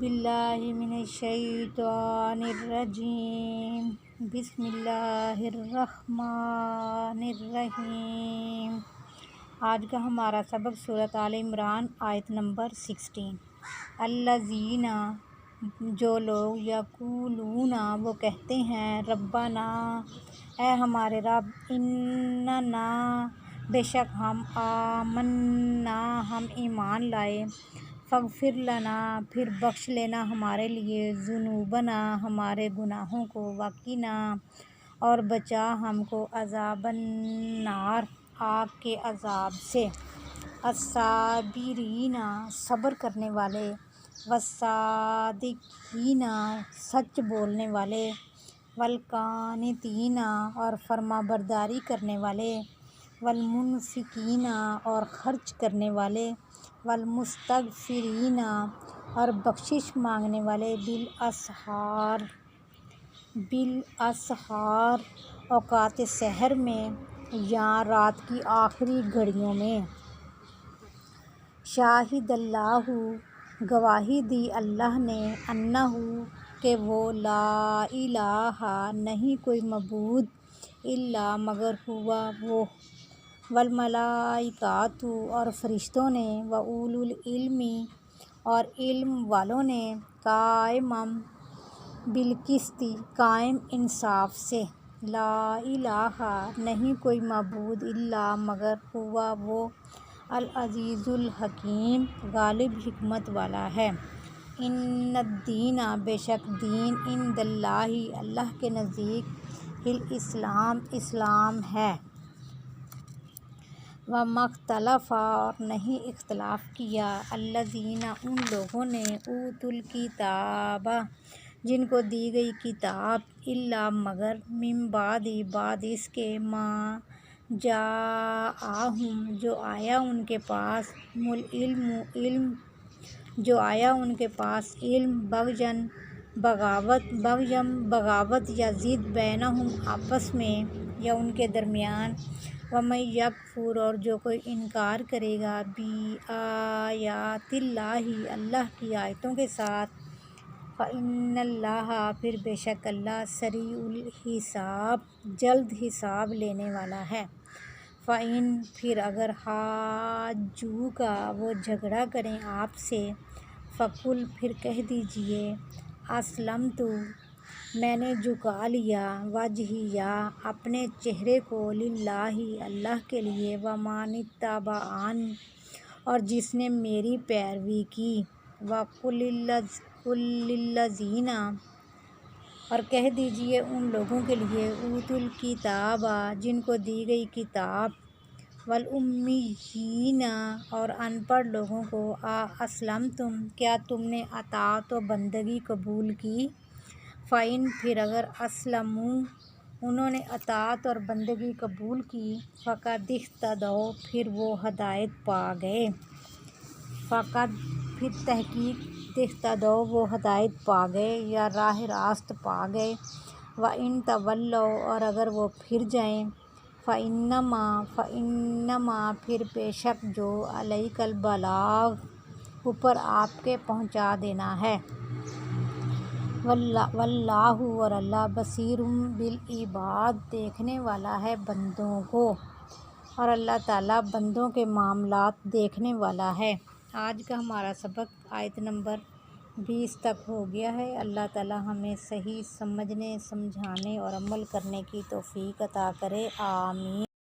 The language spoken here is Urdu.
باللہ من الشیطان الرجیم بسم اللہ الرحمن الرحیم۔ آج کا ہمارا سبق سورۃ آل عمران آیت نمبر 16۔ الذین، جو لوگ، یقولون، وہ کہتے ہیں، ربنا، اے ہمارے رب، اننا، بے شک ہم، آمنا، ہم ایمان لائے، فاغفر لنا، پھر بخش لینا ہمارے لیے، ذنوبنا، ہمارے گناہوں کو، وقنا، اور بچا ہم کو، عذاب النار، آگ کے عذاب سے، الصابرین، صبر کرنے والے، والصادقین، سچ بولنے والے، والقانتین، اور فرما برداری کرنے والے، والمنفقین، اور خرچ کرنے والے، والمستغفرین، اور بخشش مانگنے والے، بالاسحار، اوقات سحر میں یا رات کی آخری گھڑیوں میں، شاہد اللہ، گواہی دی اللہ نے، انہ، کہ وہ، لا الہ، نہیں کوئی معبود، الا، مگر، ہوا، وہ، والملائکۃ، اور فرشتوں نے، واولو العلم، اور علم والوں نے، قائمًا بالقسط، قائم انصاف سے، لا الہ، نہیں کوئی معبود، الا، مگر، ہوا، وہ، العزیز الحکیم، غالب حکمت والا ہے۔ ان الدین، بے شک دین، عند اللہ، اللہ کے نزدیک، الاسلام، اسلام ہے۔ وما اختلف، اور نہیں اختلاف کیا، الذین، ان لوگوں نے، اوتوا الکتاب، جن کو دی گئی کتاب، الا، مگر، من بعد، بعد اس کے، ما جاءہم، جو آیا ان کے پاس، العلم، علم، جو آیا ان کے پاس علم، بغیم، بغاوت یا ضد، بینہم، آپس میں یا ان کے درمیان، ومن یکفر، اور جو کوئی انکار کرے گا، بآیات اللہ، اللہ کی آیتوں کے ساتھ، فإن اللہ، پھر بے شک اللہ، سریع الحساب، جلد حساب لینے والا ہے۔ فإن، پھر اگر، حاجوک، وہ جھگڑا کریں آپ سے، فقل، پھر کہہ دیجئے، اسلمت، میں نے جھکا لیا، وجہیہ، اپنے چہرے کو، للہ، اللہ کے لیے، ومن اتبعنی، اور جس نے میری پیروی کی، وقل للذین، اور کہہ دیجئے ان لوگوں کے لیے، اوتوا الکتاب، جن کو دی گئی کتاب، والامیین، اور ان پڑھ لوگوں کو، اسلمتم، کیا تم نے اطاعت و بندگی قبول کی؟ فإن، پھر اگر، اسلموا، انہوں نے اطاعت اور بندگی قبول کی، فقد اہتدوا، پھر وہ ہدایت پا گئے، فقد، پھر تحقیق، اہتدوا، وہ ہدایت پا گئے یا راہ راست پا گئے، وإن تولوا، اور اگر وہ پھر جائیں، فإنما، پھر بے شک جو، علیک البلاغ، اوپر آپ کے پہنچا دینا ہے، واللہ، اور اللہ، بصیر بالعباد، دیکھنے والا ہے بندوں کو، اور اللہ تعالیٰ بندوں کے معاملات دیکھنے والا ہے۔ آج کا ہمارا سبق آیت نمبر 20 تک ہو گیا ہے۔ اللہ تعالیٰ ہمیں صحیح سمجھنے، سمجھانے اور عمل کرنے کی توفیق عطا کرے، آمین۔